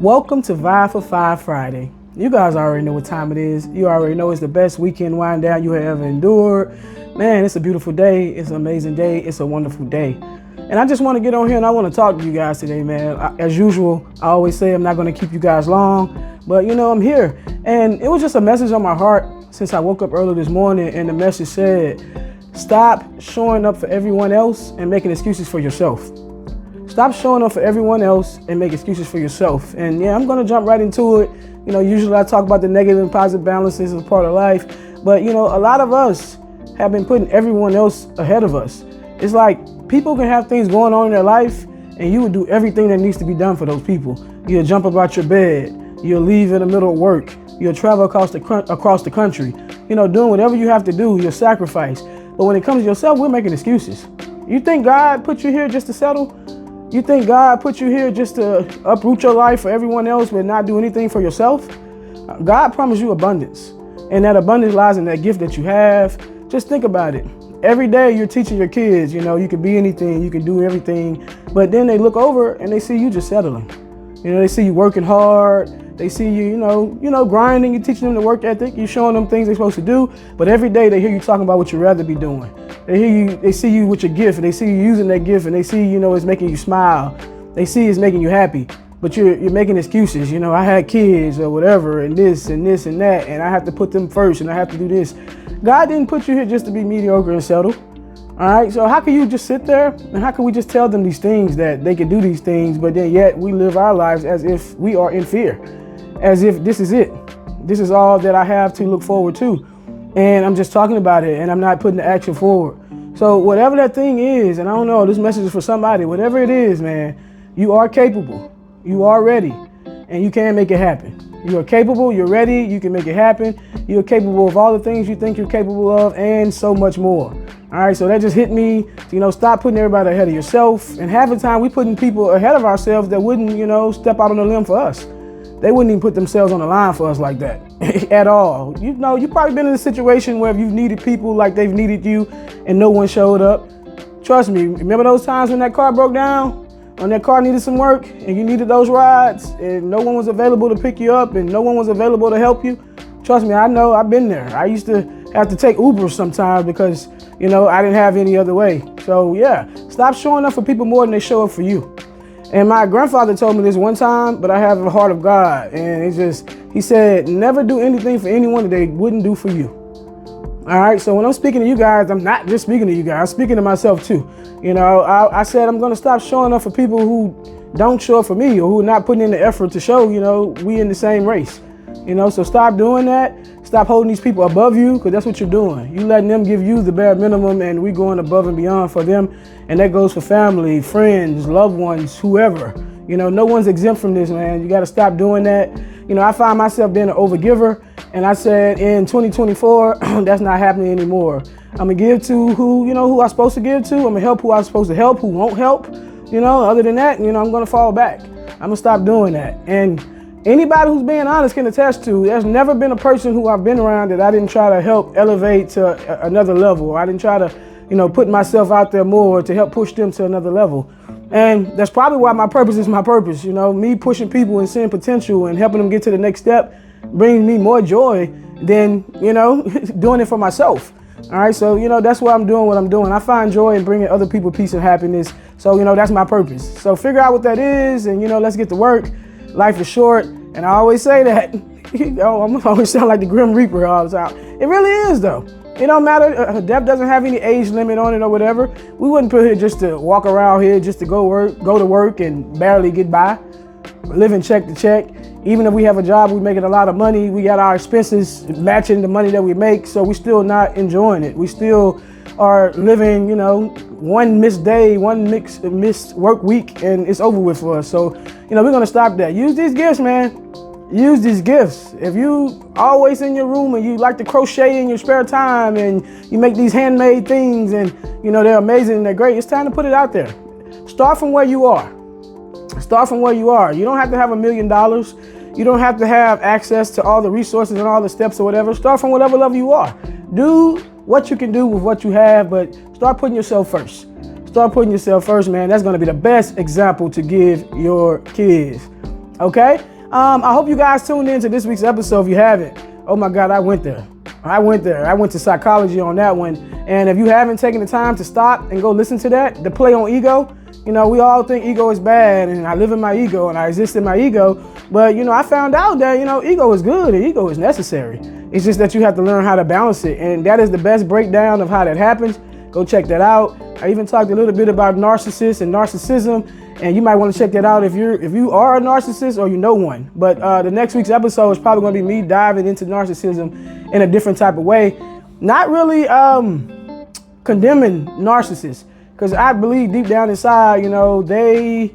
Welcome to Vibe for Five Friday. You guys already know what time it is. You already know it's the best weekend wind down you have ever endured. Man, it's a beautiful day. It's an amazing day. It's a wonderful day. And I just want to get on here and I want to talk to you guys today, man. As usual, I always say I'm not going to keep you guys long, but I'm here. And it was just a message on my heart since I woke up early this morning, and the message said, stop showing up for everyone else and making excuses for yourself. Stop showing up for everyone else and make excuses for yourself. And yeah, I'm going to jump right into it. Usually I talk about the negative and positive balances as part of life. But, a lot of us have been putting everyone else ahead of us. It's like people can have things going on in their life and you would do everything that needs to be done for those people. You'll jump up out your bed. You'll leave in the middle of work. You'll travel across the country. Doing whatever you have to do, you'll sacrifice. But when it comes to yourself, we're making excuses. You think God put you here just to settle? You think God put you here just to uproot your life for everyone else but not do anything for yourself? God promised you abundance, and that abundance lies in that gift that you have. Just think about it. Every day you're teaching your kids, you can be anything, you can do everything, but then they look over and they see you just settling. They see you working hard. They see you, grinding. You're teaching them the work ethic. You're showing them things they're supposed to do. But every day they hear you talking about what you'd rather be doing. They see you with your gift, and they see you using that gift, and they see, it's making you smile. They see it's making you happy. But you're making excuses. I had kids or whatever, and this and this and that, and I have to put them first, and I have to do this. God didn't put you here just to be mediocre and settle. All right, so how can you just sit there and how can we just tell them these things that they can do these things, but then yet we live our lives as if we are in fear, as if this is it. This is all that I have to look forward to. And I'm just talking about it and I'm not putting the action forward. So whatever that thing is, and I don't know, this message is for somebody, whatever it is, man, you are capable, you are ready, and you can make it happen. You are capable, you're ready, you can make it happen. You're capable of all the things you think you're capable of and so much more. All right, so that just hit me, stop putting everybody ahead of yourself. And half the time we putting people ahead of ourselves that wouldn't, step out on a limb for us. They wouldn't even put themselves on the line for us like that at all. You've probably been in a situation where you've needed people like they've needed you and no one showed up. Trust me, remember those times when that car broke down? When that car needed some work and you needed those rides and no one was available to pick you up and no one was available to help you? Trust me, I know, I've been there. I used to have to take Uber sometimes because, I didn't have any other way. So yeah, stop showing up for people more than they show up for you. And my grandfather told me this one time, but I have the heart of God. And he said, never do anything for anyone that they wouldn't do for you. All right, so when I'm speaking to you guys, I'm not just speaking to you guys, I'm speaking to myself too. I said I'm gonna stop showing up for people who don't show up for me or who are not putting in the effort to show, we in the same race. So stop doing that. Stop holding these people above you, because that's what you're doing. You letting them give you the bare minimum and we going above and beyond for them. And that goes for family, friends, loved ones, whoever. No one's exempt from this, man. You got to stop doing that. I find myself being an overgiver, and I said in 2024, that's not happening anymore. I'm gonna give to who I'm supposed to give to. I'm gonna help who I'm supposed to help, who won't help. Other than that, I'm gonna fall back. I'm gonna stop doing that. And anybody who's being honest can attest to, there's never been a person who I've been around that I didn't try to help elevate to another level. I didn't try to, put myself out there more to help push them to another level. And that's probably why my purpose is my purpose. Me pushing people and seeing potential and helping them get to the next step brings me more joy than, doing it for myself. All right, so, that's why I'm doing what I'm doing. I find joy in bringing other people peace and happiness. So, that's my purpose. So figure out what that is and, let's get to work. Life is short. And I always say that, I'm always sound like the Grim Reaper all the time. It really is, though. It don't matter. Death doesn't have any age limit on it or whatever. We wouldn't put here just to walk around here, just to go to work and barely get by, living check to check. Even if we have a job, we're making a lot of money. We got our expenses matching the money that we make, so we're still not enjoying it. We still are living, one missed day, one missed work week, and it's over with for us. So, we're gonna stop that. Use these gifts, man. Use these gifts. If you always in your room and you like to crochet in your spare time and you make these handmade things and they're amazing and they're great, it's time to put it out there. Start from where you are. Start from where you are. You don't have to have $1 million. You don't have to have access to all the resources and all the steps or whatever. Start from whatever level you are. Do what you can do with what you have, but start putting yourself first. Start putting yourself first, man. That's going to be the best example to give your kids. Okay? I hope you guys tuned in to this week's episode. If you haven't, oh my God, I went there. I went to psychology on that one. And if you haven't taken the time to stop and go listen to that, the play on ego, you know, we all think ego is bad and I live in my ego and I exist in my ego. But, you know, I found out that, you know, ego is good and ego is necessary. It's just that you have to learn how to balance it. And that is the best breakdown of how that happens. Go check that out. I even talked a little bit about narcissists and narcissism. And you might want to check that out if you are a narcissist or you know one. But the next week's episode is probably going to be me diving into narcissism in a different type of way. Not really condemning narcissists, because I believe deep down inside, you know, they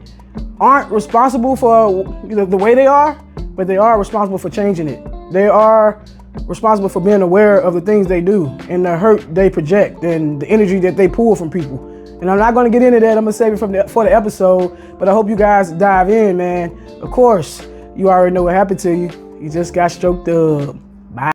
aren't responsible for the way they are, but they are responsible for changing it. They are responsible for being aware of the things they do and the hurt they project and the energy that they pull from people. And I'm not going to get into that. I'm going to save it for the episode. But I hope you guys dive in, man. Of course, you already know what happened to you. You just got stroked up. Bye.